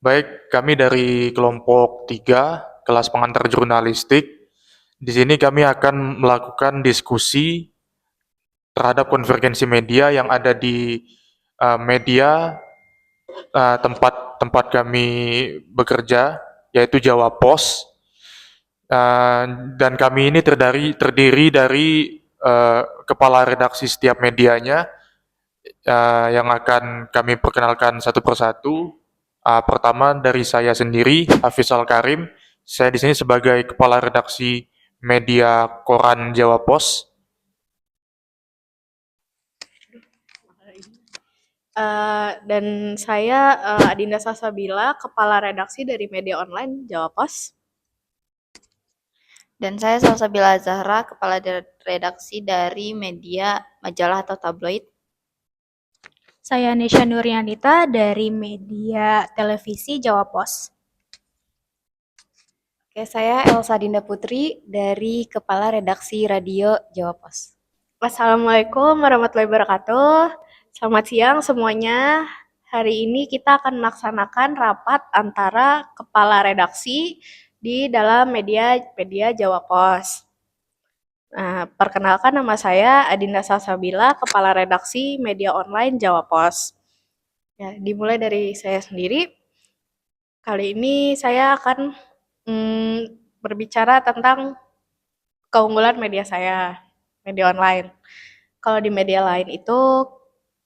Baik, kami dari kelompok 3 kelas pengantar jurnalistik. Di sini kami akan melakukan diskusi terhadap konvergensi media yang ada di media tempat tempat kami bekerja, yaitu Jawa Pos. Eh, dan kami ini terdiri dari kepala redaksi setiap medianya yang akan kami perkenalkan satu persatu. Pertama dari saya sendiri, Hafiz Al Karim. Saya di sini sebagai kepala redaksi media koran Jawa Pos. Dan saya Adinda Sasabila, Kepala Redaksi dari Media Online Jawa Pos. Dan saya Salsabila Zahra, Kepala Redaksi dari media majalah atau tabloid. Saya Nesya Nuryanita dari media televisi Jawa Pos. Oke, saya Elsa Dinda Putri dari Kepala Redaksi Radio Jawa Pos. Assalamualaikum warahmatullahi wabarakatuh. Selamat siang semuanya. Hari ini kita akan melaksanakan rapat antara kepala redaksi di dalam media Jawa Pos. Nah, perkenalkan nama saya Adinda Salsabila, Kepala Redaksi Media Online Jawa Pos. Ya, dimulai dari saya sendiri. Kali ini saya akan berbicara tentang keunggulan media saya, media online. Kalau di media lain itu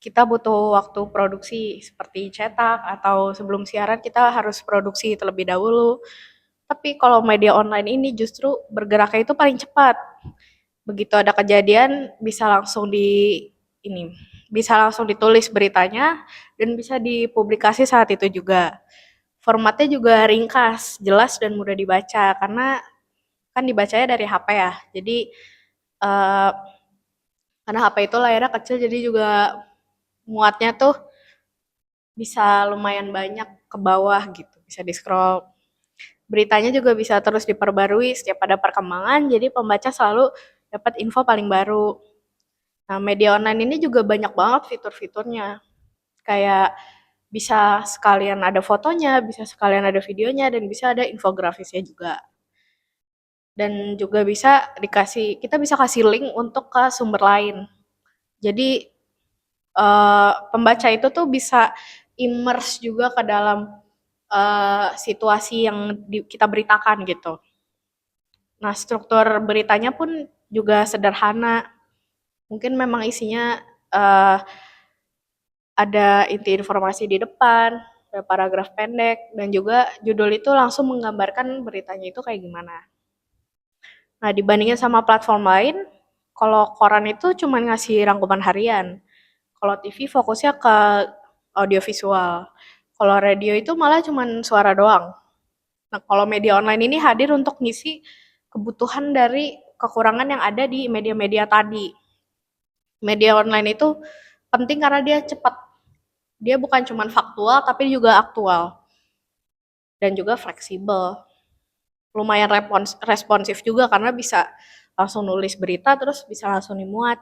kita butuh waktu produksi seperti cetak atau sebelum siaran kita harus produksi terlebih dahulu. Tapi kalau media online ini justru bergeraknya itu paling cepat. Begitu ada kejadian bisa langsung bisa langsung ditulis beritanya dan bisa dipublikasi saat itu juga. Formatnya juga ringkas, jelas dan mudah dibaca karena kan dibacanya dari HP ya. Jadi eh, karena HP itu layarnya kecil jadi juga muatnya tuh bisa lumayan banyak ke bawah gitu, bisa di-scroll. Beritanya juga bisa terus diperbarui setiap ada perkembangan, jadi pembaca selalu dapat info paling baru. Nah, media online ini juga banyak banget fitur-fiturnya. Kayak bisa sekalian ada fotonya, bisa sekalian ada videonya, dan bisa ada infografisnya juga. Dan juga bisa kita bisa kasih link untuk ke sumber lain. Jadi pembaca itu tuh bisa immerse juga ke dalam situasi yang kita beritakan gitu. Nah, struktur beritanya pun juga sederhana. Mungkin memang isinya ada inti informasi di depan, ada paragraf pendek, dan juga judul itu langsung menggambarkan beritanya itu kayak gimana. Nah, dibandingin sama platform lain, kalau koran itu cuma ngasih rangkuman harian. Kalau TV fokusnya ke audiovisual. Kalau radio itu malah cuma suara doang. Nah, kalau media online ini hadir untuk ngisi kebutuhan dari kekurangan yang ada di media-media tadi. Media online itu penting karena dia cepat. Dia bukan cuma faktual, tapi juga aktual. Dan juga fleksibel. Lumayan responsif juga karena bisa langsung nulis berita, terus bisa langsung dimuat.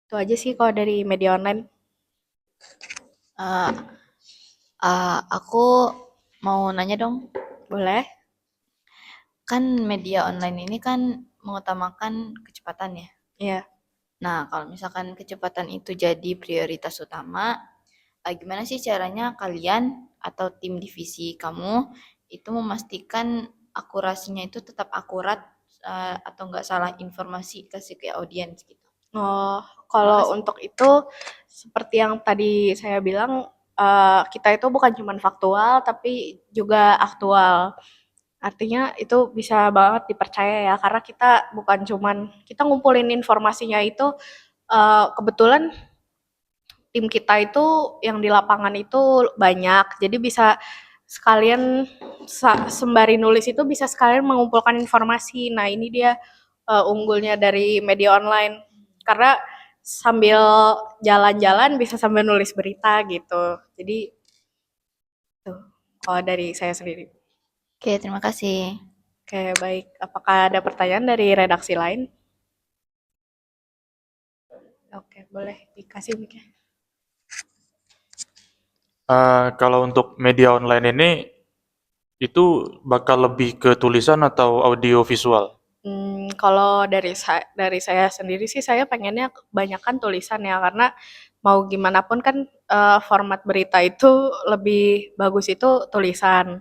Itu aja sih kalau dari media online. Uh, aku mau nanya dong. Boleh? Kan media online ini kan mengutamakan kecepatan ya. Iya. Nah, kalau misalkan kecepatan itu jadi prioritas utama, gimana sih caranya kalian atau tim divisi kamu itu memastikan akurasinya itu tetap akurat atau nggak salah informasi kasih ke audiens gitu? Oh, kalau Makasih. untuk itu seperti yang tadi saya bilang, kita itu bukan cuma faktual tapi juga aktual. Artinya itu bisa banget dipercaya ya, karena kita bukan cuman kita ngumpulin informasinya itu, kebetulan tim kita itu yang di lapangan itu banyak, jadi bisa sekalian sembari nulis itu bisa sekalian mengumpulkan informasi. Nah, ini dia unggulnya dari media online. Karena sambil jalan-jalan bisa sambil nulis berita gitu. Jadi tuh kalau dari saya sendiri. Oke, terima kasih. Oke, baik. Apakah ada pertanyaan dari redaksi lain? Oke, boleh dikasih mic-nya. Kalau untuk media online ini, itu bakal lebih ke tulisan atau audio visual? Kalau dari saya sendiri sih, saya pengennya kebanyakan tulisan ya, karena mau gimana pun kan, format berita itu lebih bagus itu tulisan.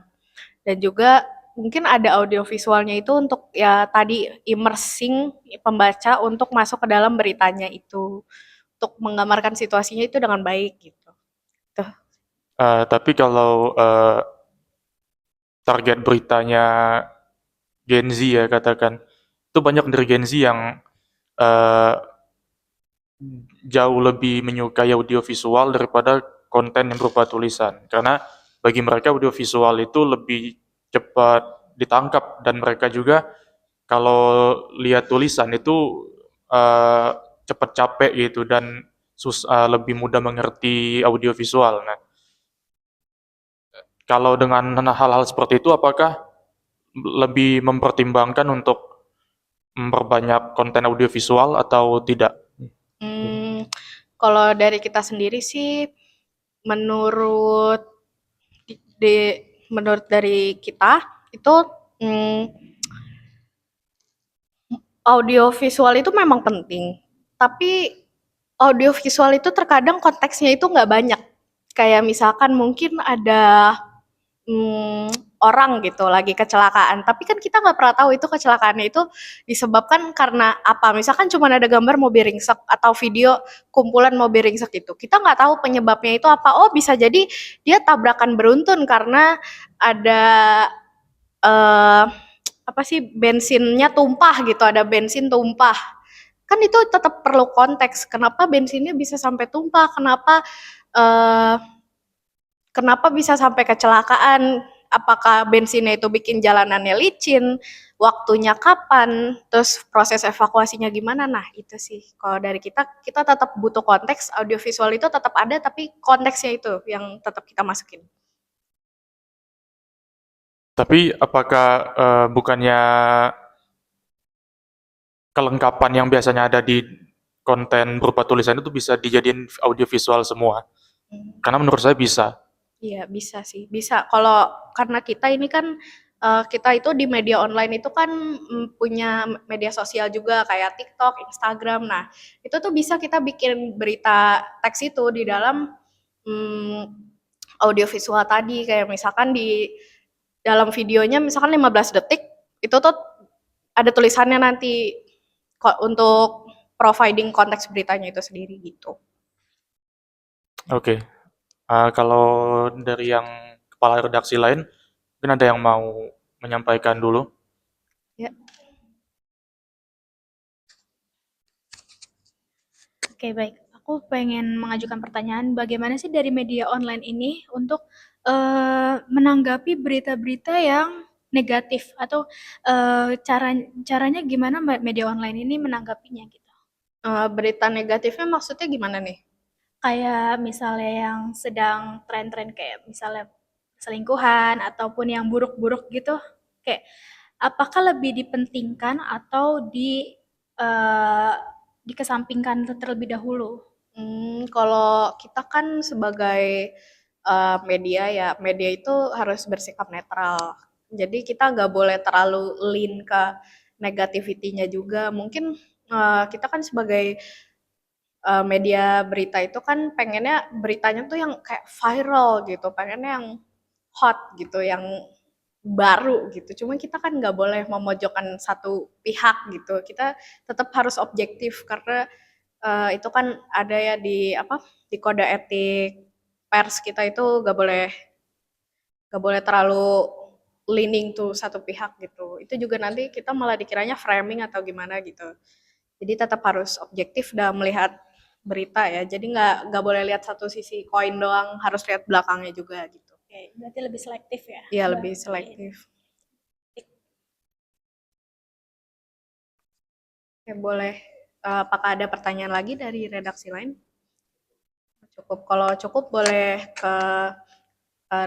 Dan juga mungkin ada audio visualnya itu untuk ya tadi immersing pembaca untuk masuk ke dalam beritanya itu, untuk menggambarkan situasinya itu dengan baik gitu. Tuh. Tapi kalau target beritanya Gen Z ya katakan, itu banyak dari Gen Z yang eh, jauh lebih menyukai audiovisual daripada konten yang berupa tulisan. Karena bagi mereka audiovisual itu lebih cepat ditangkap dan mereka juga kalau lihat tulisan itu eh, cepat capek gitu dan lebih mudah mengerti audiovisual. Nah, kalau dengan hal-hal seperti itu, apakah lebih mempertimbangkan untuk memperbanyak konten audiovisual atau tidak? Mmm, Kalau dari kita sendiri sih, menurut menurut dari kita itu, mmm, audio visual itu memang penting, tapi audio visual itu terkadang konteksnya itu nggak banyak. Kayak misalkan mungkin ada mmm, orang gitu lagi kecelakaan, tapi kan kita nggak pernah tahu itu kecelakaannya itu disebabkan karena apa. Misalkan cuma ada gambar mobil ringsek atau video kumpulan mobil ringsek itu, kita nggak tahu penyebabnya itu apa. Oh, bisa jadi dia tabrakan beruntun karena ada, eee, apa sih, bensinnya tumpah gitu, ada bensin tumpah. Kan itu tetap perlu konteks, kenapa bensinnya bisa sampai tumpah, eee kenapa bisa sampai kecelakaan? Apakah bensinnya itu bikin jalanannya licin? Waktunya kapan? Terus proses evakuasinya gimana? Nah, itu sih. Kalau dari kita, kita tetap butuh konteks. Audiovisual itu tetap ada, tapi konteksnya itu yang tetap kita masukin. Tapi apakah bukannya kelengkapan yang biasanya ada di konten berupa tulisan itu bisa dijadiin audiovisual semua? Hmm. Karena menurut saya bisa. Iya, bisa sih, bisa. Kalau karena kita ini kan, kita itu di media online itu kan, punya media sosial juga kayak TikTok, Instagram. Nah, itu tuh bisa kita bikin berita teks itu di dalam, mmm, audio visual tadi. Kayak misalkan di dalam videonya misalkan 15 detik, itu tuh ada tulisannya nanti untuk providing konteks beritanya itu sendiri gitu. Oke. Kalau dari yang kepala redaksi lain, mungkin ada yang mau menyampaikan dulu. Ya. Oke, baik. Aku pengen mengajukan pertanyaan, bagaimana sih dari media online ini untuk menanggapi berita-berita yang negatif atau caranya gimana media online ini menanggapinya gitu? Berita negatifnya maksudnya gimana nih? Kayak misalnya yang sedang tren-tren kayak misalnya selingkuhan ataupun yang buruk-buruk gitu, kayak apakah lebih dipentingkan atau eh, dikesampingkan terlebih dahulu? Kalau kita kan sebagai, media ya, media itu harus bersikap netral. Jadi kita nggak boleh terlalu lean ke negativity-nya juga. Mungkin, kita kan sebagai, media berita itu kan pengennya beritanya tuh yang kayak viral gitu, pengennya yang hot gitu, yang baru gitu. Cuma kita kan nggak boleh memojokkan satu pihak gitu. Kita tetap harus objektif karena itu kan ada ya di apa, di kode etik pers kita itu nggak boleh terlalu leaning to satu pihak gitu. Itu juga nanti kita malah dikiranya framing atau gimana gitu. Jadi tetap harus objektif dalam melihat berita ya. Jadi nggak boleh lihat satu sisi koin doang, harus lihat belakangnya juga gitu. Oke, berarti lebih selektif ya, Iya, Mbak? lebih selektif. Oke, boleh. Apakah ada pertanyaan lagi dari redaksi lain? Cukup. Kalau cukup boleh ke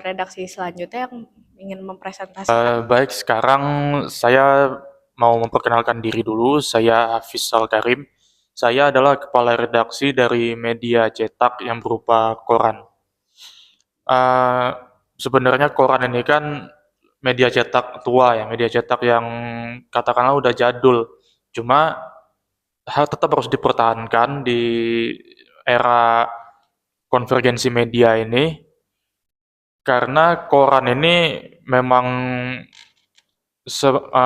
redaksi selanjutnya yang ingin mempresentasikan. Baik, sekarang saya mau memperkenalkan diri dulu. Saya Hafiz Karim. Saya adalah kepala redaksi dari media cetak yang berupa koran. eh, sebenarnya koran ini kan media cetak tua ya, media cetak yang katakanlah udah jadul. Cuma tetap harus dipertahankan di era konvergensi media ini karena koran ini memang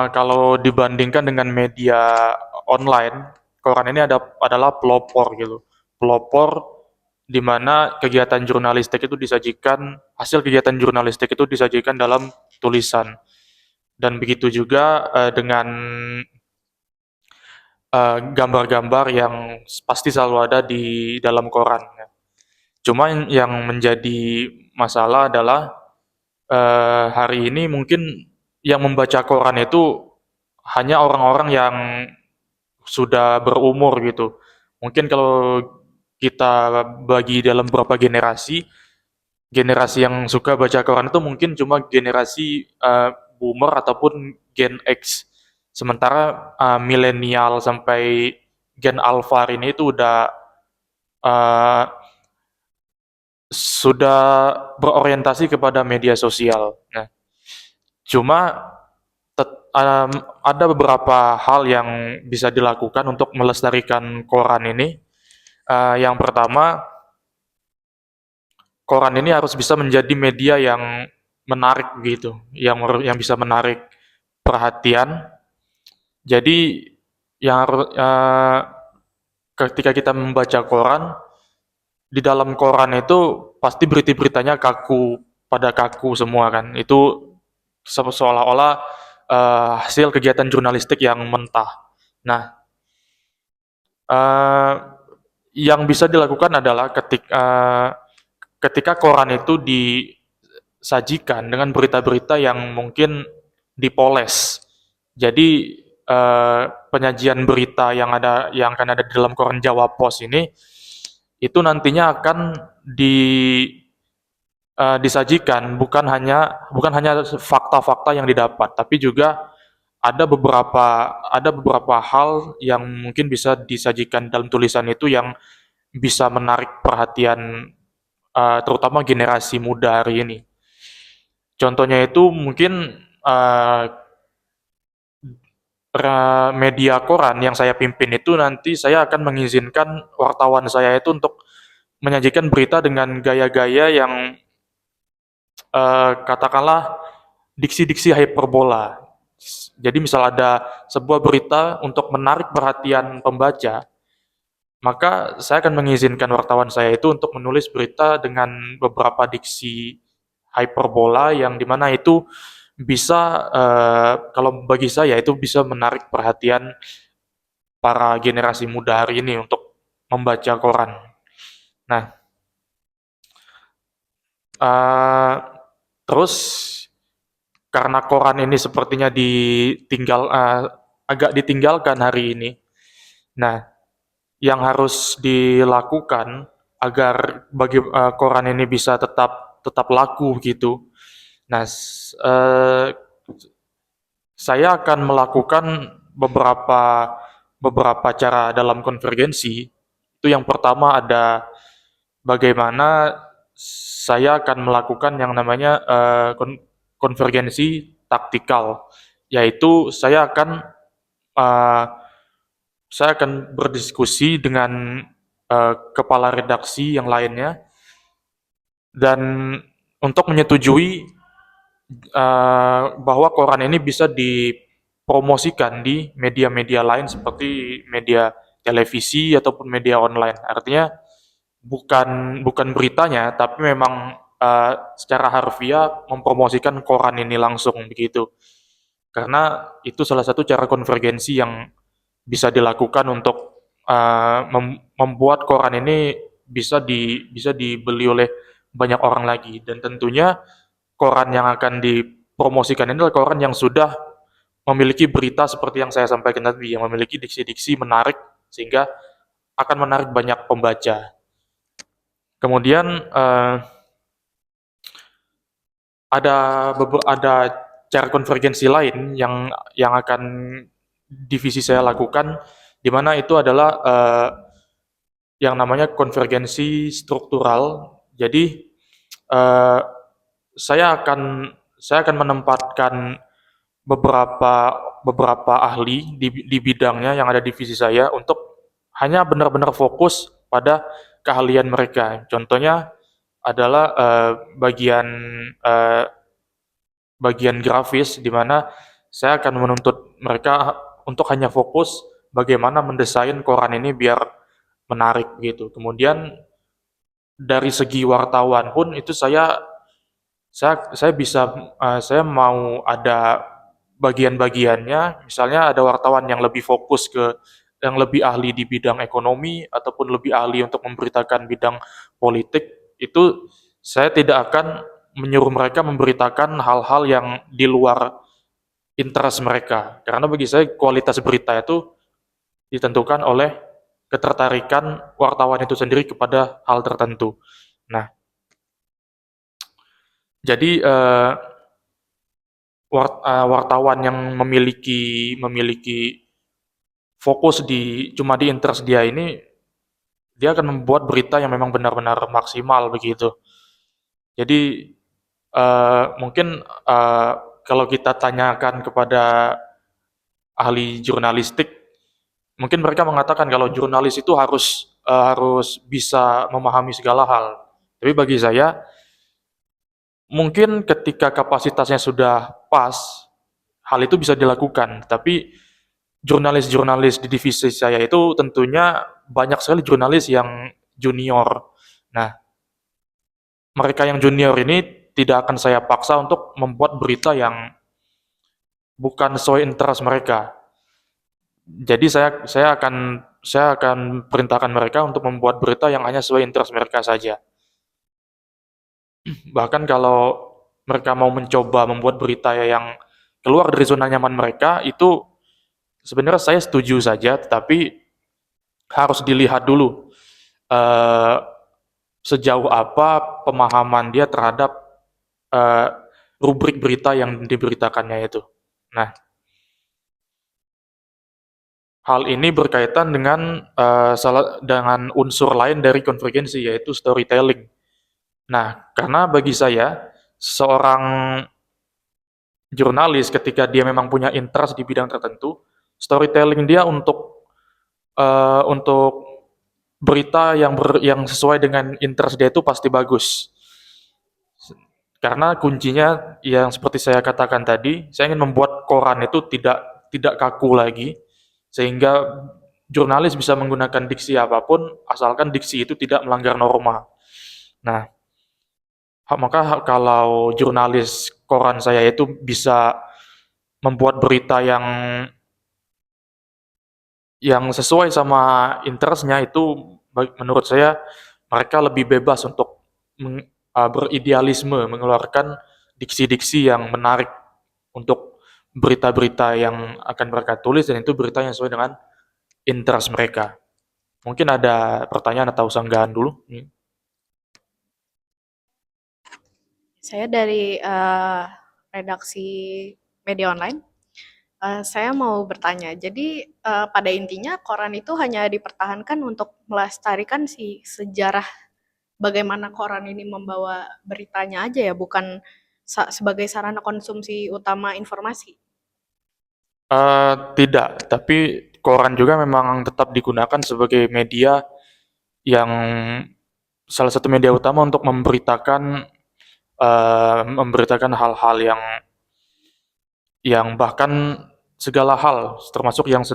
kalau dibandingkan dengan media online, koran ini adalah pelopor gitu. Pelopor di mana kegiatan jurnalistik itu disajikan, hasil kegiatan jurnalistik itu disajikan dalam tulisan. Dan begitu juga dengan gambar-gambar yang pasti selalu ada di dalam koran. Cuma yang menjadi masalah adalah hari ini mungkin yang membaca koran itu hanya orang-orang yang sudah berumur gitu. Mungkin kalau kita bagi dalam beberapa generasi, generasi yang suka baca koran itu mungkin cuma generasi boomer ataupun Gen X. Sementara milenial sampai Gen Alpha ini itu uh, sudah berorientasi kepada media sosial. Nah, cuma um, ada beberapa hal yang bisa dilakukan untuk melestarikan koran ini. Yang pertama, koran ini harus bisa menjadi media yang menarik gitu, yang bisa menarik perhatian. Jadi yang ketika kita membaca koran, di dalam koran itu pasti berita-beritanya kaku semua kan. Itu seolah-olah hasil kegiatan jurnalistik yang mentah. Nah, eh, yang bisa dilakukan adalah ketika koran itu disajikan dengan berita-berita yang mungkin dipoles. Jadi penyajian berita yang akan ada di dalam koran Jawa Pos ini itu nantinya akan disajikan bukan hanya fakta-fakta yang didapat, tapi juga ada beberapa hal yang mungkin bisa disajikan dalam tulisan itu yang bisa menarik perhatian terutama generasi muda hari ini. Contohnya itu mungkin media koran yang saya pimpin itu nanti saya akan mengizinkan wartawan saya itu untuk menyajikan berita dengan gaya-gaya yang katakanlah diksi-diksi hyperbola. Jadi misal ada sebuah berita untuk menarik perhatian pembaca, maka saya akan mengizinkan wartawan saya itu untuk menulis berita dengan beberapa diksi hyperbola yang dimana itu bisa, kalau bagi saya itu bisa menarik perhatian para generasi muda hari ini untuk membaca koran. Nah, uh, terus karena koran ini sepertinya agak ditinggalkan hari ini. Nah, yang harus dilakukan agar bagi koran ini bisa tetap laku gitu. Nah, saya akan melakukan beberapa cara dalam konvergensi. Itu yang pertama ada bagaimana saya akan melakukan yang namanya konvergensi taktikal, yaitu uh, saya akan berdiskusi dengan kepala redaksi yang lainnya dan untuk menyetujui bahwa koran ini bisa dipromosikan di media-media lain seperti media televisi ataupun media online. Artinya bukan beritanya, tapi memang secara harfiah mempromosikan koran ini langsung begitu. Karena itu salah satu cara konvergensi yang bisa dilakukan untuk membuat koran ini bisa dibeli oleh banyak orang lagi. Dan tentunya koran yang akan dipromosikan ini adalah koran yang sudah memiliki berita seperti yang saya sampaikan tadi, yang memiliki diksi-diksi menarik sehingga akan menarik banyak pembaca. Kemudian ada cara konvergensi lain yang akan divisi saya lakukan, di mana itu adalah yang namanya konvergensi struktural. Jadi eh, saya akan saya akan menempatkan beberapa beberapa ahli di bidangnya yang ada di divisi saya untuk hanya benar-benar fokus pada keahlian mereka. Contohnya adalah eh, bagian grafis, di mana saya akan menuntut mereka untuk hanya fokus bagaimana mendesain koran ini biar menarik gitu. Kemudian dari segi wartawan pun itu saya bisa saya mau ada bagian-bagiannya, misalnya ada wartawan yang lebih fokus ke yang lebih ahli di bidang ekonomi ataupun lebih ahli untuk memberitakan bidang politik, itu saya tidak akan menyuruh mereka memberitakan hal-hal yang di luar interest mereka. Karena bagi saya kualitas berita itu ditentukan oleh ketertarikan wartawan itu sendiri kepada hal tertentu. Nah, jadi wartawan yang memiliki fokus cuma di interest dia ini, dia akan membuat berita yang memang benar-benar maksimal begitu. Jadi mungkin kalau kita tanyakan kepada ahli jurnalistik, mungkin mereka mengatakan kalau jurnalis itu harus bisa memahami segala hal. Tapi bagi saya, mungkin ketika kapasitasnya sudah pas, hal itu bisa dilakukan. Tapi jurnalis-jurnalis di divisi saya itu tentunya banyak sekali jurnalis yang junior. Nah, mereka yang junior ini tidak akan saya paksa untuk membuat berita yang bukan sesuai interest mereka. Jadi saya akan perintahkan mereka untuk membuat berita yang hanya sesuai interest mereka saja. Bahkan kalau mereka mau mencoba membuat berita yang keluar dari zona nyaman mereka, itu sebenarnya saya setuju saja, tetapi harus dilihat dulu eh, sejauh apa pemahaman dia terhadap eh, rubrik berita yang diberitakannya itu. Nah, hal ini berkaitan dengan unsur lain dari konvergensi, yaitu storytelling. Nah, karena bagi saya seorang jurnalis ketika dia memang punya interest di bidang tertentu, storytelling dia untuk berita yang sesuai dengan interest dia itu pasti bagus. Karena kuncinya yang seperti saya katakan tadi, saya ingin membuat koran itu tidak kaku lagi, sehingga jurnalis bisa menggunakan diksi apapun asalkan diksi itu tidak melanggar norma. Nah, maka kalau jurnalis koran saya itu bisa membuat berita yang sesuai sama interestnya, itu menurut saya mereka lebih bebas untuk beridealisme, mengeluarkan diksi-diksi yang menarik untuk berita-berita yang akan mereka tulis, dan itu berita yang sesuai dengan interest mereka. Mungkin ada pertanyaan atau sanggahan dulu? Saya dari redaksi media online. Saya mau bertanya, jadi pada intinya koran itu hanya dipertahankan untuk melestarikan si sejarah bagaimana koran ini membawa beritanya aja ya, bukan sebagai sarana konsumsi utama informasi. Tidak, tapi koran juga memang tetap digunakan sebagai media yang salah satu media utama untuk memberitakan hal-hal yang bahkan segala hal, termasuk yang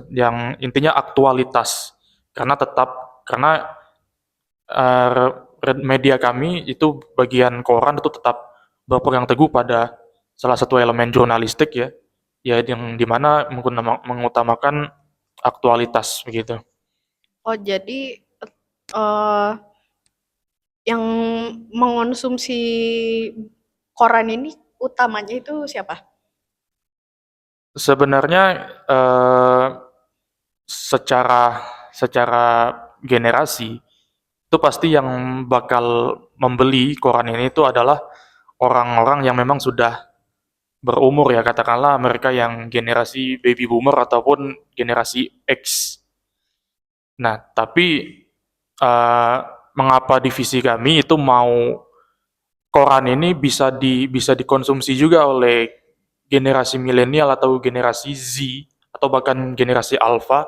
intinya aktualitas. Karena media kami itu bagian koran itu tetap berpegang teguh pada salah satu elemen jurnalistik ya, yang dimana mengutamakan aktualitas begitu. Oh, jadi eh, yang mengonsumsi koran ini utamanya itu siapa? Sebenarnya secara secara generasi itu pasti yang bakal membeli koran ini itu adalah orang-orang yang memang sudah berumur ya, katakanlah mereka yang generasi baby boomer ataupun generasi X. Nah, tapi mengapa divisi kami itu mau koran ini bisa dikonsumsi juga oleh generasi milenial atau generasi Z atau bahkan generasi Alpha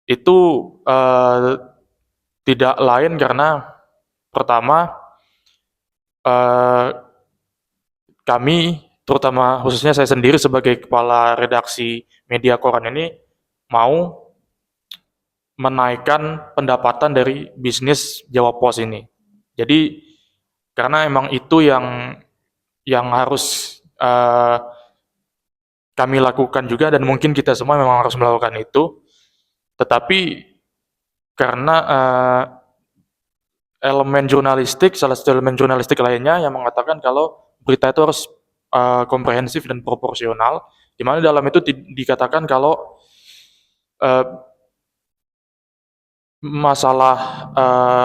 itu tidak lain karena pertama eh, kami terutama khususnya saya sendiri sebagai kepala redaksi media koran ini mau menaikkan pendapatan dari bisnis Jawa Pos ini. Jadi karena emang itu yang harus kami lakukan juga dan mungkin kita semua memang harus melakukan itu. Tetapi karena salah satu elemen jurnalistik lainnya yang mengatakan kalau berita itu harus komprehensif dan proporsional, di mana dalam itu dikatakan kalau eh, masalah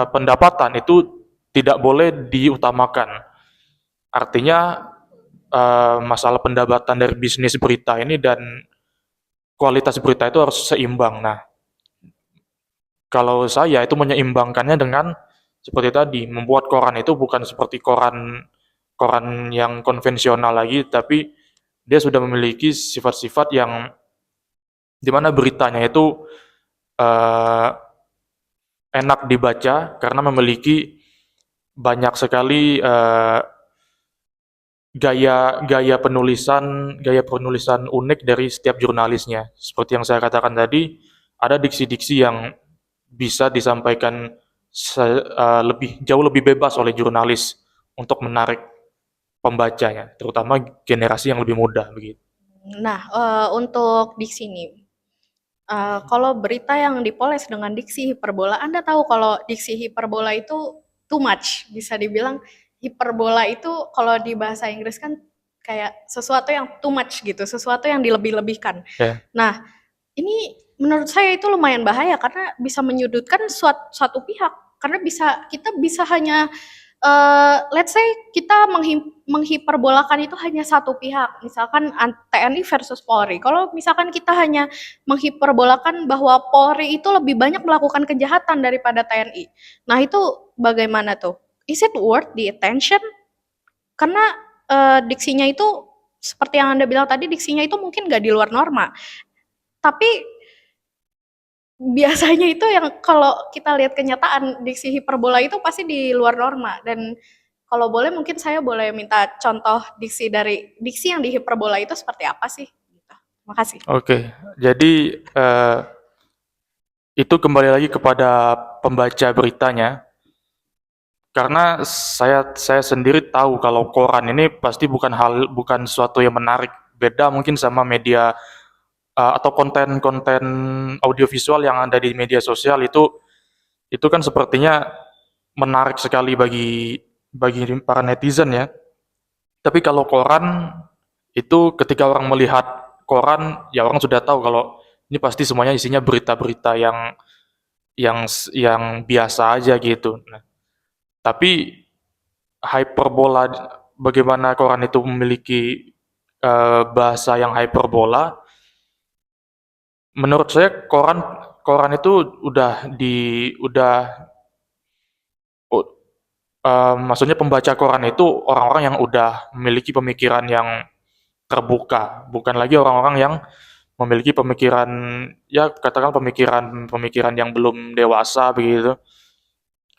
pendapatan itu tidak boleh diutamakan. Artinya masalah pendapatan dari bisnis berita ini dan kualitas berita itu harus seimbang. Nah, kalau saya itu menyeimbangkannya dengan seperti tadi, membuat koran itu bukan seperti koran koran yang konvensional lagi, tapi dia sudah memiliki sifat-sifat yang dimana beritanya itu eh, enak dibaca karena memiliki banyak sekali gaya penulisan unik dari setiap jurnalisnya. Seperti yang saya katakan tadi, ada diksi-diksi yang bisa disampaikan jauh lebih bebas oleh jurnalis untuk menarik pembacanya, terutama generasi yang lebih muda begitu. Nah, untuk diksi nih, kalau berita yang dipoles dengan diksi hiperbola, Anda tahu kalau diksi hiperbola itu too much, bisa dibilang hiperbola itu kalau di bahasa Inggris kan kayak sesuatu yang too much gitu, sesuatu yang dilebih-lebihkan. Ya, Nah, ini menurut saya itu lumayan bahaya karena bisa menyudutkan suatu pihak. Karena kita bisa hanya let's say kita menghiperbolakan itu hanya satu pihak, misalkan TNI versus Polri. Kalau misalkan kita hanya menghiperbolakan bahwa Polri itu lebih banyak melakukan kejahatan daripada TNI. Nah, itu bagaimana tuh? Is it worth the attention? Karena diksinya itu seperti yang Anda bilang tadi, diksinya itu mungkin nggak di luar norma. Tapi biasanya itu yang kalau kita lihat kenyataan diksi hiperbola itu pasti di luar norma dan kalau boleh mungkin saya boleh minta contoh diksi yang di hiperbola itu seperti apa sih? Gitu. Makasih. oke. Jadi itu kembali lagi kepada pembaca beritanya. Karena saya sendiri tahu kalau koran ini pasti bukan suatu yang menarik. Beda mungkin sama media atau konten-konten audiovisual yang ada di media sosial itu kan sepertinya menarik sekali bagi para netizen ya. Tapi kalau koran itu ketika orang melihat koran ya orang sudah tahu kalau ini pasti semuanya isinya berita-berita yang biasa aja gitu. Nah, tapi hyperbola bagaimana koran itu memiliki bahasa yang hyperbola, menurut saya koran koran itu udah maksudnya pembaca koran itu orang-orang yang udah memiliki pemikiran yang terbuka, bukan lagi orang-orang yang memiliki pemikiran ya katakan pemikiran yang belum dewasa begitu.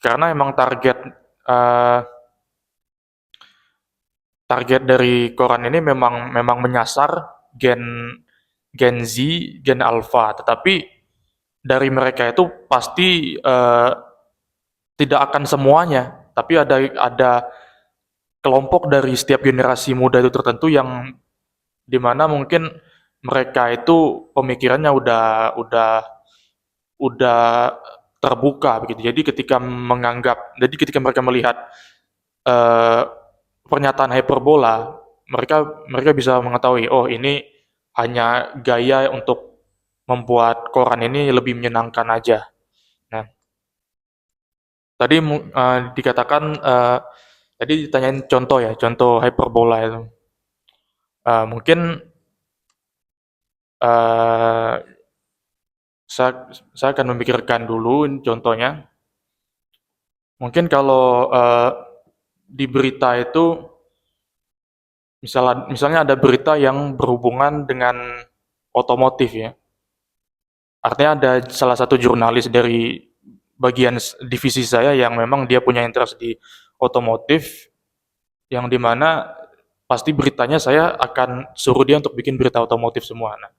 Karena emang eh, target dari koran ini memang menyasar gen Gen Z, Gen Alpha, tetapi dari mereka itu pasti tidak akan semuanya, tapi ada kelompok dari setiap generasi muda itu tertentu yang dimana mungkin mereka itu pemikirannya udah terbuka begitu. Jadi ketika mereka melihat eh, pernyataan hyperbola, mereka mereka bisa mengetahui, oh ini hanya gaya untuk membuat koran ini lebih menyenangkan aja. Nah, tadi dikatakan tadi ditanyain contoh ya, contoh hyperbola itu. Mungkin eh, saya akan memikirkan dulu contohnya. Mungkin kalau di berita itu misalnya ada berita yang berhubungan dengan otomotif ya. Artinya ada salah satu jurnalis dari bagian divisi saya yang memang dia punya interest di otomotif, yang dimana pasti beritanya saya akan suruh dia untuk bikin berita otomotif semua. Nah,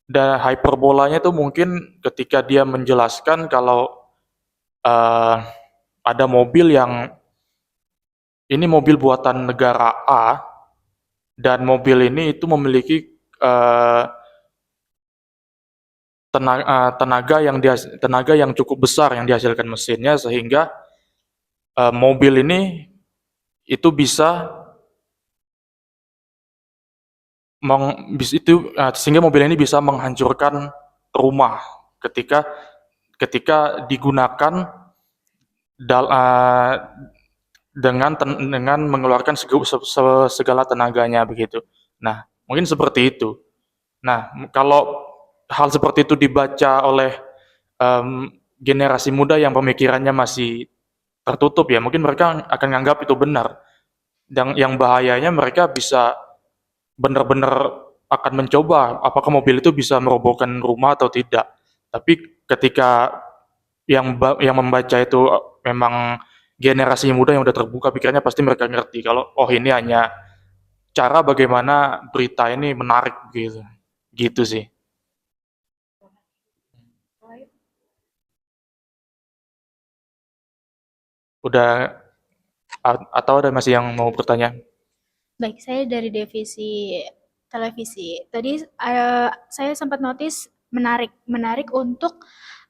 dan hyperbolanya itu mungkin ketika dia menjelaskan kalau eh, ada mobil yang ini mobil buatan negara A dan mobil ini itu memiliki eh, tenaga yang cukup besar yang dihasilkan mesinnya sehingga mobil ini itu bisa sehingga mobil ini bisa menghancurkan rumah ketika ketika digunakan dengan mengeluarkan segala tenaganya begitu. Nah, mungkin seperti itu. Nah, kalau hal seperti itu dibaca oleh generasi muda yang pemikirannya masih tertutup ya, mungkin mereka akan menganggap itu benar. Dan yang bahayanya mereka bisa benar-benar akan mencoba apakah mobil itu bisa merobohkan rumah atau tidak. Tapi ketika yang membaca itu memang generasi muda yang udah terbuka pikirannya, pasti mereka ngerti kalau oh ini hanya cara bagaimana berita ini menarik gitu. Gitu sih. Udah atau ada masih yang mau bertanya? Baik, saya dari divisi televisi. Tadi saya sempat notice menarik untuk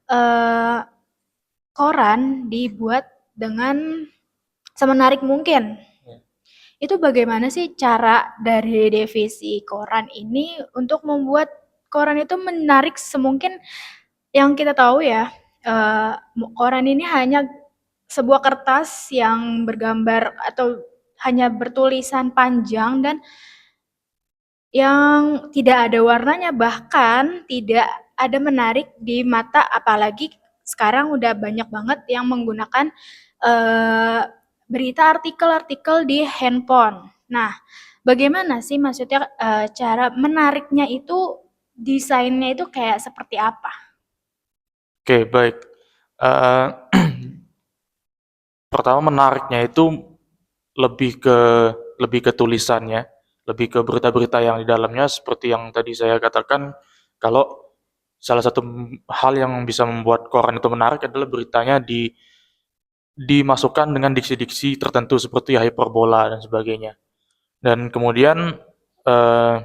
eh, koran dibuat dengan semenarik mungkin. Itu bagaimana sih cara dari divisi koran ini untuk membuat koran itu menarik semungkin yang kita tahu ya, koran ini hanya sebuah kertas yang bergambar atau hanya bertulisan panjang dan yang tidak ada warnanya, bahkan tidak ada menarik di mata, apalagi sekarang udah banyak banget yang menggunakan eh, berita artikel-artikel di handphone. Nah, bagaimana sih maksudnya cara menariknya itu, desainnya itu kayak seperti apa? Oke, baik. Eh, pertama menariknya itu lebih ke lebih ke tulisannya, lebih ke berita-berita yang di dalamnya seperti yang tadi saya katakan kalau salah satu hal yang bisa membuat koran itu menarik adalah beritanya dimasukkan dengan diksi-diksi tertentu seperti hyperbola dan sebagainya. Dan kemudian eh,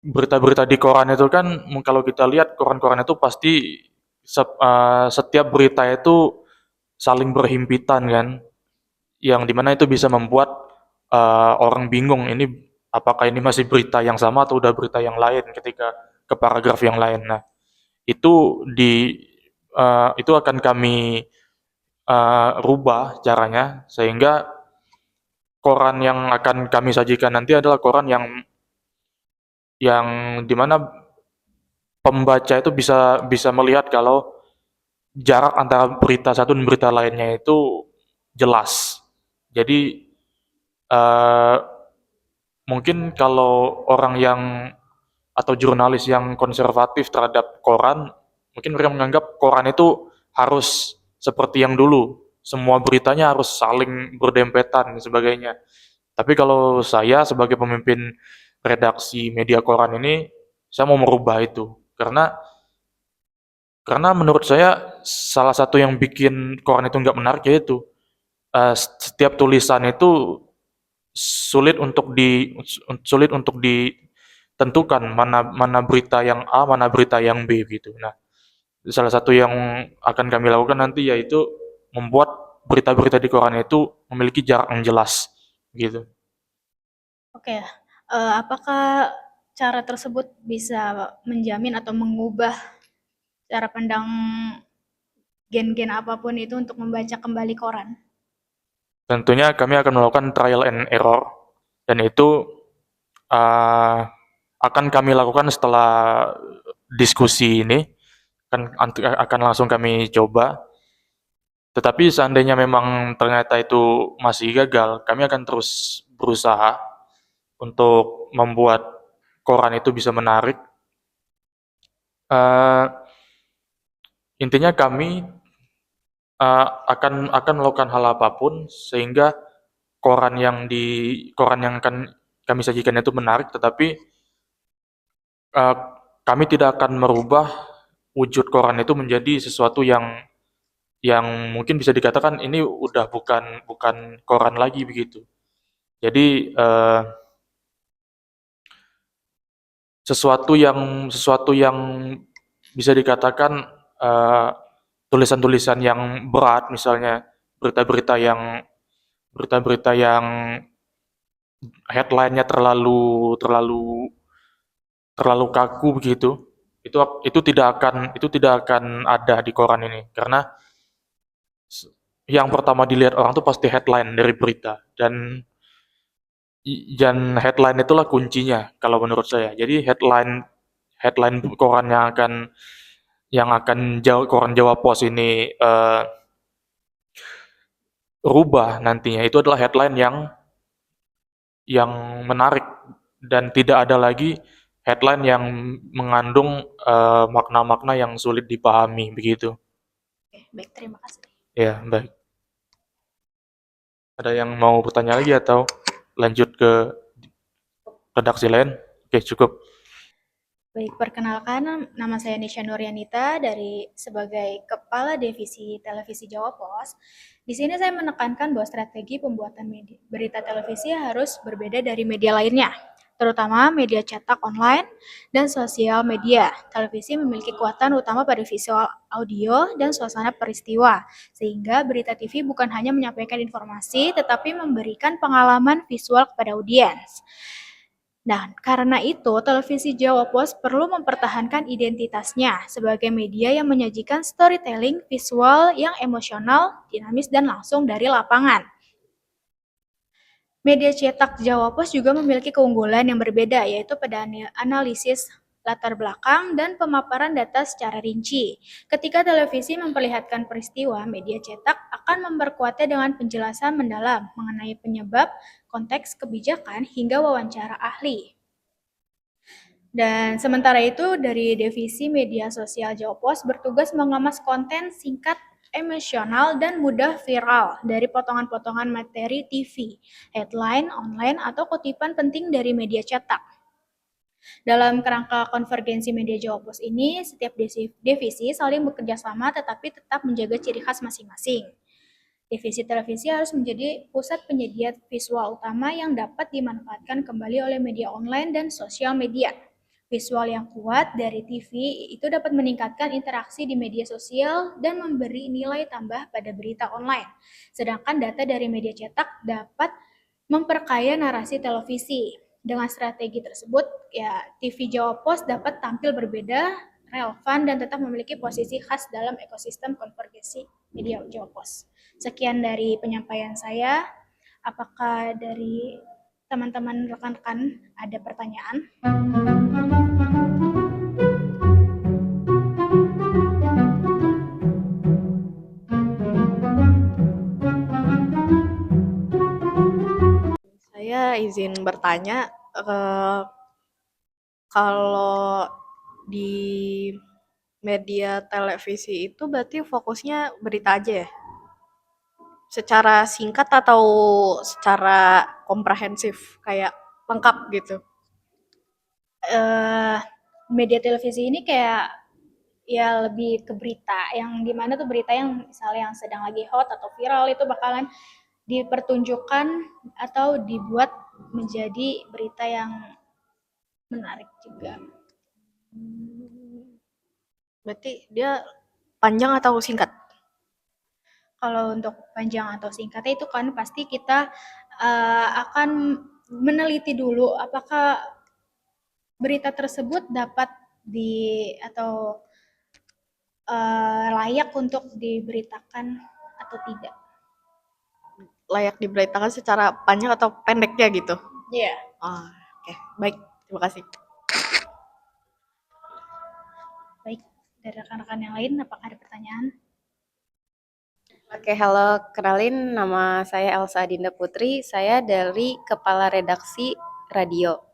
berita-berita di koran itu kan kalau kita lihat koran-koran itu pasti setiap berita itu saling berhimpitan kan, yang dimana itu bisa membuat orang bingung ini apakah ini masih berita yang sama atau udah berita yang lain ketika ke paragraf yang lain. Nah, itu itu akan kami rubah caranya sehingga koran yang akan kami sajikan nanti adalah koran yang dimana pembaca itu bisa bisa melihat kalau jarak antara berita satu dan berita lainnya itu jelas. Jadi eh, mungkin kalau orang yang atau jurnalis yang konservatif terhadap koran, mungkin mereka menganggap koran itu harus seperti yang dulu, semua beritanya harus saling berdempetan dan sebagainya. Tapi kalau saya sebagai pemimpin redaksi media koran ini, saya mau merubah itu. Karena menurut saya salah satu yang bikin koran itu nggak menarik yaitu setiap tulisan itu sulit untuk sulit untuk ditentukan mana mana berita yang A, mana berita yang B gitu. Nah, salah satu yang akan kami lakukan nanti yaitu membuat berita-berita di koran itu memiliki jarak yang jelas gitu. Oke, apakah cara tersebut bisa menjamin atau mengubah cara pandang gen-gen apapun itu untuk membaca kembali koran? Tentunya kami akan melakukan trial and error dan itu uh, akan kami lakukan setelah diskusi ini akan langsung kami coba Tetapi seandainya memang ternyata itu masih gagal, kami akan terus berusaha untuk membuat koran itu bisa menarik. Eh, Intinya kami akan melakukan hal apapun sehingga koran yang akan kami sajikan itu menarik, tetapi eh, kami tidak akan merubah wujud koran itu menjadi sesuatu yang mungkin bisa dikatakan ini udah bukan bukan koran lagi begitu. Jadi sesuatu yang bisa dikatakan eh, tulisan-tulisan yang berat, misalnya berita-berita yang berita-berita yang headline-nya terlalu terlalu terlalu kaku begitu. Itu tidak akan ada di koran ini karena yang pertama dilihat orang tuh pasti headline dari berita, dan headline itulah kuncinya kalau menurut saya. Jadi headline headline koran koran Jawa Pos ini rubah nantinya itu adalah headline yang menarik, dan tidak ada lagi headline yang mengandung makna-makna yang sulit dipahami begitu. Oke, baik, terima kasih. Ya, baik. Ada yang mau bertanya lagi atau lanjut ke redaksi lain? Oke, cukup. Baik, perkenalkan nama saya Nisha Nuryanita dari sebagai Kepala Divisi Televisi Jawa Pos. Di sini saya menekankan bahwa strategi pembuatan berita televisi harus berbeda dari media lainnya, terutama media cetak online dan sosial media. Televisi memiliki kekuatan utama pada visual audio dan suasana peristiwa, sehingga berita TV bukan hanya menyampaikan informasi, tetapi memberikan pengalaman visual kepada audiens. Nah, karena itu, televisi Jawa Pos perlu mempertahankan identitasnya sebagai media yang menyajikan storytelling visual yang emosional, dinamis, dan langsung dari lapangan. Media cetak Jawa Pos juga memiliki keunggulan yang berbeda, yaitu pada analisis latar belakang dan pemaparan data secara rinci. Ketika televisi memperlihatkan peristiwa, media cetak akan memperkuatnya dengan penjelasan mendalam mengenai penyebab, konteks kebijakan, hingga wawancara ahli. Dan sementara itu, dari divisi media sosial Jawa Pos bertugas mengemas konten singkat, emosional, dan mudah viral dari potongan-potongan materi TV, headline, online, atau kutipan penting dari media cetak. Dalam kerangka konvergensi media Jawa Pos ini, setiap divisi saling bekerja sama tetapi tetap menjaga ciri khas masing-masing. Divisi televisi harus menjadi pusat penyedia visual utama yang dapat dimanfaatkan kembali oleh media online dan sosial media. Visual yang kuat dari TV itu dapat meningkatkan interaksi di media sosial dan memberi nilai tambah pada berita online. Sedangkan data dari media cetak dapat memperkaya narasi televisi. Dengan strategi tersebut, ya TV Jawa Pos dapat tampil berbeda, relevan, dan tetap memiliki posisi khas dalam ekosistem konvergensi media Jawa Pos. Sekian dari penyampaian saya. Apakah dari teman-teman rekan-rekan ada pertanyaan? Saya izin bertanya, kalau di media televisi itu berarti fokusnya berita aja ya? Secara singkat atau secara komprehensif, kayak lengkap gitu? Media televisi ini kayak ya lebih ke berita, yang dimana tuh berita yang misalnya yang sedang lagi hot atau viral itu bakalan dipertunjukkan atau dibuat menjadi berita yang menarik juga. Berarti dia panjang atau singkat? Kalau untuk panjang atau singkatnya itu kan pasti kita akan meneliti dulu apakah berita tersebut dapat atau layak untuk diberitakan atau tidak. Layak diberitakan secara panjang atau pendeknya gitu? Iya. Oh, oke. Baik, terima kasih. Baik, dari rekan-rekan yang lain apakah ada pertanyaan? Oke, halo, kenalin nama saya Elsa Dinda Putri, saya dari Kepala Redaksi Radio.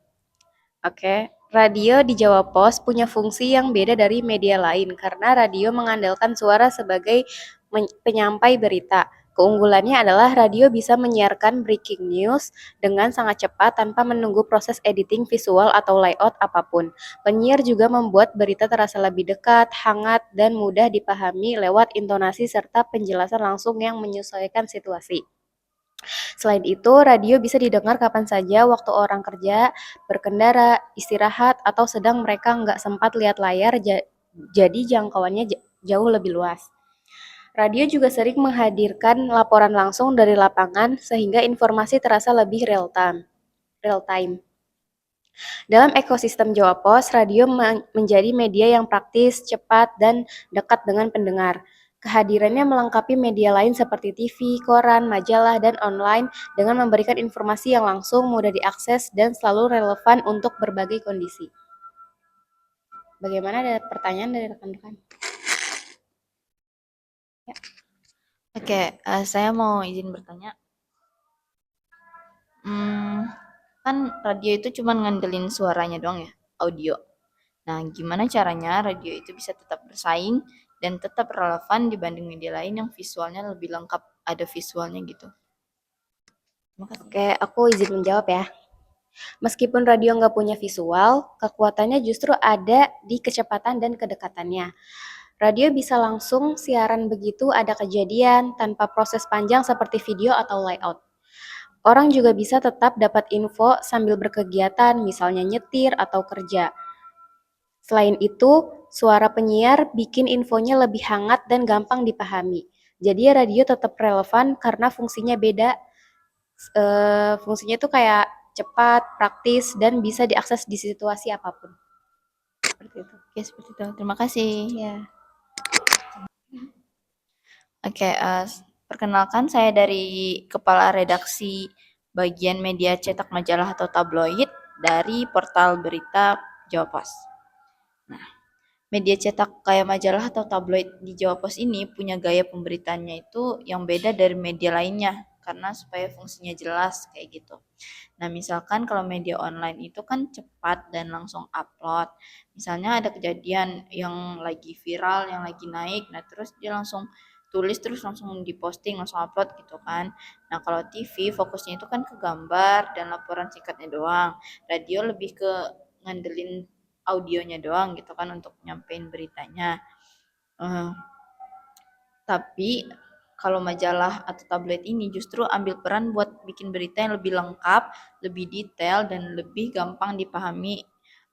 Oke, radio di Jawa Pos punya fungsi yang beda dari media lain karena radio mengandalkan suara sebagai penyampai berita. Keunggulannya adalah radio bisa menyiarkan breaking news dengan sangat cepat tanpa menunggu proses editing visual atau layout apapun. Penyiar juga membuat berita terasa lebih dekat, hangat, dan mudah dipahami lewat intonasi serta penjelasan langsung yang menyesuaikan situasi. Selain itu, radio bisa didengar kapan saja waktu orang kerja, berkendara, istirahat, atau sedang mereka nggak sempat lihat layar, jadi jangkauannya jauh lebih luas. Radio juga sering menghadirkan laporan langsung dari lapangan sehingga informasi terasa lebih real time. Dalam ekosistem Jawa Pos, radio menjadi media yang praktis, cepat, dan dekat dengan pendengar. Kehadirannya melengkapi media lain seperti TV, koran, majalah, dan online dengan memberikan informasi yang langsung, mudah diakses, dan selalu relevan untuk berbagai kondisi. Bagaimana, ada pertanyaan dari rekan-rekan? Oke, saya mau izin bertanya. Kan radio itu cuma ngandelin suaranya doang ya, audio. Nah, gimana caranya radio itu bisa tetap bersaing dan tetap relevan dibanding media lain yang visualnya lebih lengkap, ada visualnya gitu. Terima kasih. Oke, aku izin menjawab ya. Meskipun radio nggak punya visual, kekuatannya justru ada di kecepatan dan kedekatannya. Radio bisa langsung siaran begitu ada kejadian tanpa proses panjang seperti video atau layout. Orang juga bisa tetap dapat info sambil berkegiatan, misalnya nyetir atau kerja. Selain itu, suara penyiar bikin infonya lebih hangat dan gampang dipahami. Jadi radio tetap relevan karena fungsinya beda. Fungsinya itu kayak cepat, praktis, dan bisa diakses di situasi apapun. Seperti itu. Oke, seperti itu. Terima kasih. Ya. Oke, perkenalkan saya dari Kepala Redaksi Bagian Media Cetak Majalah atau Tabloid dari Portal Berita Jawa Pos. Nah, media cetak kayak majalah atau tabloid di Jawa Pos ini punya gaya pemberitaannya itu yang beda dari media lainnya karena supaya fungsinya jelas kayak gitu. Nah, misalkan kalau media online itu kan cepat dan langsung upload. Misalnya ada kejadian yang lagi viral, yang lagi naik, nah terus dia langsung tulis terus langsung diposting, langsung upload gitu kan. Nah, kalau TV fokusnya itu kan ke gambar dan laporan singkatnya doang. Radio lebih ke ngandelin audionya doang gitu kan untuk nyampein beritanya. Eh, tapi kalau majalah atau tablet ini justru ambil peran buat bikin berita yang lebih lengkap, lebih detail, dan lebih gampang dipahami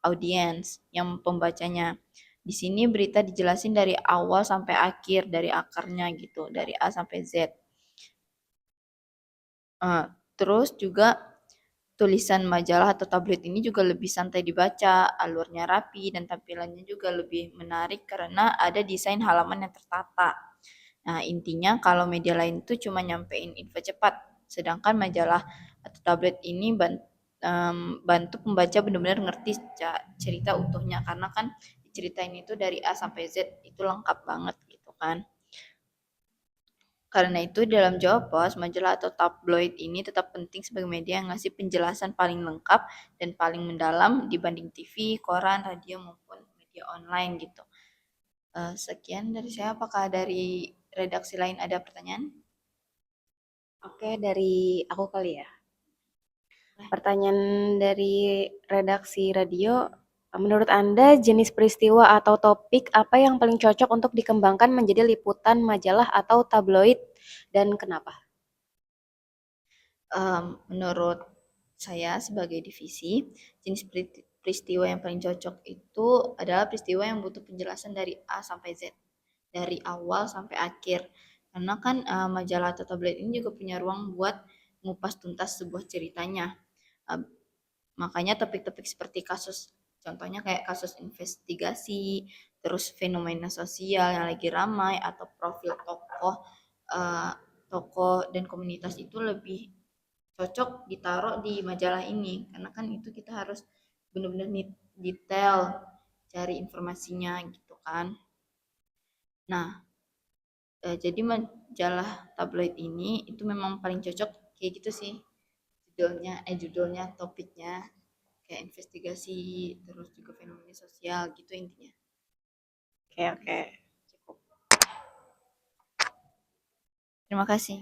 audiens yang pembacanya. Di sini berita dijelasin dari awal sampai akhir, dari akarnya gitu, dari A sampai Z. Terus juga tulisan majalah atau tablet ini juga lebih santai dibaca, alurnya rapi, dan tampilannya juga lebih menarik karena ada desain halaman yang tertata. Nah, intinya kalau media lain itu cuma nyampein info cepat, sedangkan majalah atau tablet ini bantu pembaca benar-benar ngerti cerita utuhnya karena kan ceritain itu dari A sampai Z itu lengkap banget gitu kan. Karena itu dalam Jawa Pos, majalah atau tabloid ini tetap penting sebagai media yang ngasih penjelasan paling lengkap dan paling mendalam dibanding TV, koran, radio maupun media online gitu. Sekian dari saya. Apakah dari redaksi lain ada pertanyaan? Oke, dari aku kali ya. Pertanyaan dari redaksi radio, menurut Anda jenis peristiwa atau topik apa yang paling cocok untuk dikembangkan menjadi liputan majalah atau tabloid dan kenapa? Menurut saya sebagai divisi, jenis peristiwa yang paling cocok itu adalah peristiwa yang butuh penjelasan dari A sampai Z, dari awal sampai akhir. Karena kan majalah atau tablet ini juga punya ruang buat ngupas tuntas sebuah ceritanya. Makanya topik-topik seperti kasus, contohnya kayak kasus investigasi, terus fenomena sosial yang lagi ramai, atau profil tokoh, tokoh dan komunitas itu lebih cocok ditaruh di majalah ini karena kan itu kita harus benar-benar detail cari informasinya gitu kan. Nah, jadi majalah tabloid ini itu memang paling cocok kayak gitu sih. Judulnya, topiknya kayak investigasi, terus juga fenomena sosial gitu intinya. Oke, oke. Cukup. Terima kasih.